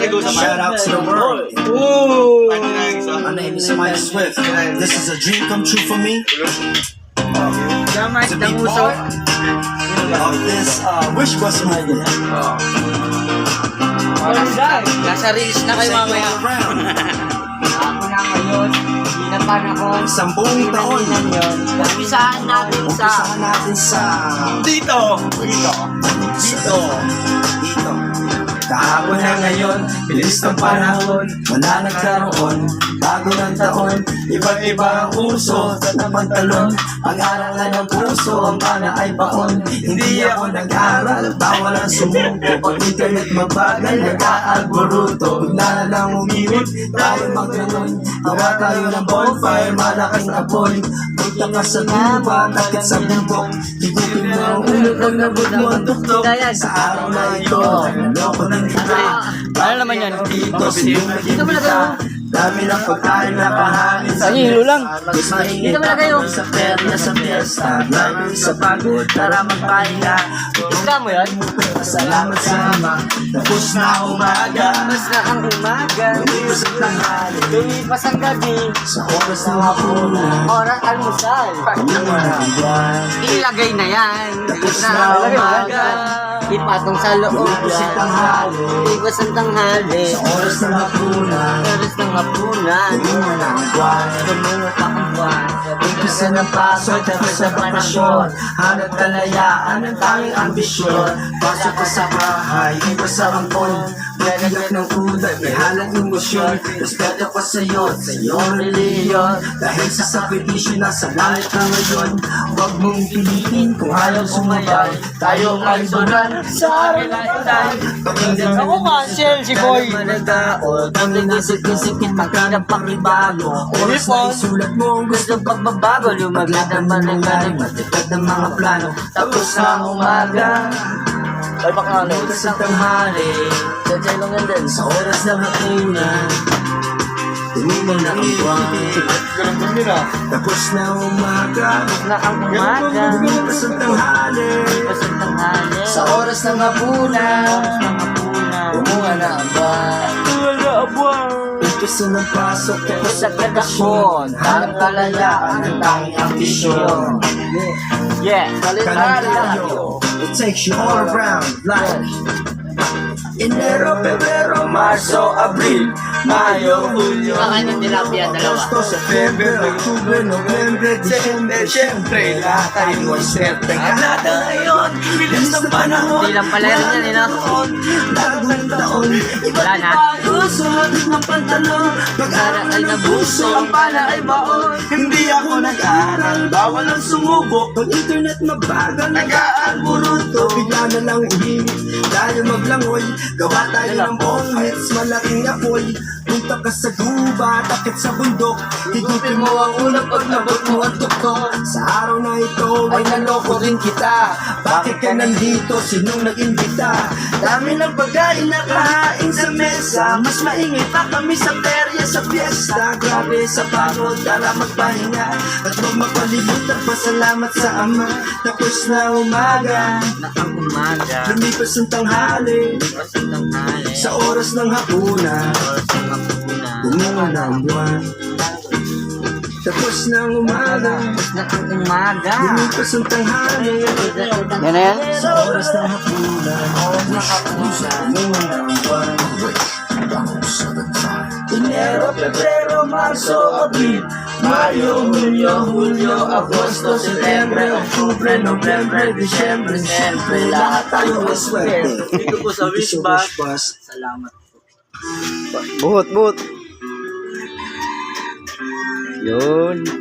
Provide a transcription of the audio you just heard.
Shout out to the world. My name is Mike Swift. This is a dream come true for me. To be part of this Wish Bus movement. Nasa reels na kayo mamaya. Ako na ngayon, hindi na panahon. Isang buong taon. Umpisahan natin sa... Dito. Kahapon na ngayon, bilis ng panahon, wala nagkaroon, bago ng taon, iba't iba ang uso, sa pantalon, pag-aralan ng puso, ang mana ay baon, hindi ako nag-aral, bawal ang sumuko, pag internet mabagal, nag-aalboruto, bigla na lang umiwit, tayo maglanon, gawa tayo ng bonfire, malaking apoy, punta ka sa guba, takit sa bubok, higupin mo ang ulo, pag nabot mo ang tuktok, sa araw na ito, naloko ng Ano naman yan? Dito mo na kayo. Dami ng pagkain na kahanin sa hilo lang. Dito mo na kayo. Sa perya, sa fiesta, lagi sa pagod, tara magpahinga. Isla mo yan? Salamat sa ama, tapos na umaga. Mas na ang umaga. Lumipas ang tanghali, Lumipas ang gabi. sa oras ng hapunan. Oras almusal. Ilagay na yan. Tapos Na na ang umaga. Ipatong sa loob Lumipas ang tanghali, Lumipas ang tanghali. sa oras ng hapunan. Oras ng hapunan. Lumunga ng buwan. Lumunga pa ang buwan. Umpisa ng paso, tapos sa panasyon. Hanap kalayaan ang tanging ambisyon. Pasok ka sa bahay, iwas sa rampon. Nagigak ng kulay, may halang emosyon. Respeto ko sa iyong reliyon. Dahil sa sakripisyo na sa langit na ngayon. Huwag mong pilitin kung ayaw sumabay. Tayo ay bulan sa araw na patay. Ako cancel si Boy. Managdaod, ang lingisik-isikit, magkanang pakibalo. Oras na isulat mo ang gusto pagbabago. Lumaglag ang mananggaling, matipad ng mga plano. Tapos na ang umaga, Ay baka ano? bukas ang tanghali. Jajay lang yan din. Sa oras ng hapunan, tumingin na ang buwan. Tapos na ang umaga, Na ang umaga. bukas ang tanghali. Lumipas ang tanghali. Sa oras ng hapunan, ng hapunan. bumunga na ang buwan. Wala abuan. Umpisa ng pasok, tapos Sa sa gadakon. Hanang kalayaan ang tanging ambisyon. Yeah. Kalendaryo, it takes you all around life. Enero, Pebrero, Marso, Abril, Mayo, Julio, Kakain ng tilapia, dalawa. Agosto, September, Octubre, Nobyembre, Disyembre, Siyempre, lahat tayo ay swerte. Kanada ngayon, bilis ng panahon. Hindi lang pala rin yan, eh, no? Bagong taon, Wala na. Puso, hatid ng pantalon. Pag-aral ay nabuso, ang pala ay baon. Hindi ako nag-aral, bawal ang sumubok. Pag internet mabagal, nag-aalburuto. Bigla na lang uhimik, tayo maglangoy. Gawa tayo ng bong hits, malaking apoy. Punta ka sa guba, takit sa bundok. Higupin mo ang ulo pag nabot mo ang tuktok. Sa araw na ito ay naloko rin kita. Bakit ka nandito? Sinong nag-imbita? Dami ng pagkain na kahain sa mesa. Mas maingay pa kami sa perya, sa fiesta. Grabe sa pagod, tara magpahinga. At huwag mapalimutan, pasalamat sa Ama. Tapos na umaga, Na ang umaga. lumipas ang tanghali. Lumipas ang tanghali. Sa oras ng hapunan, Oras ng hapunan. bumunga na ang buwan. Tapos na ang umaga, Na ang umaga. lumipas ang tanghali. Yan na yan? Sa oras ng hapunan, bumunga na ang buwan. Enero, Pebrero, Marso, Abril, Mayo, Julio, Agosto, Septembre, Octubre, Nobyembre, Disyembre, Siyempre, lahat tayo ay swerte. Dito po sa Wish Bus. Salamat. Buhot. Yun.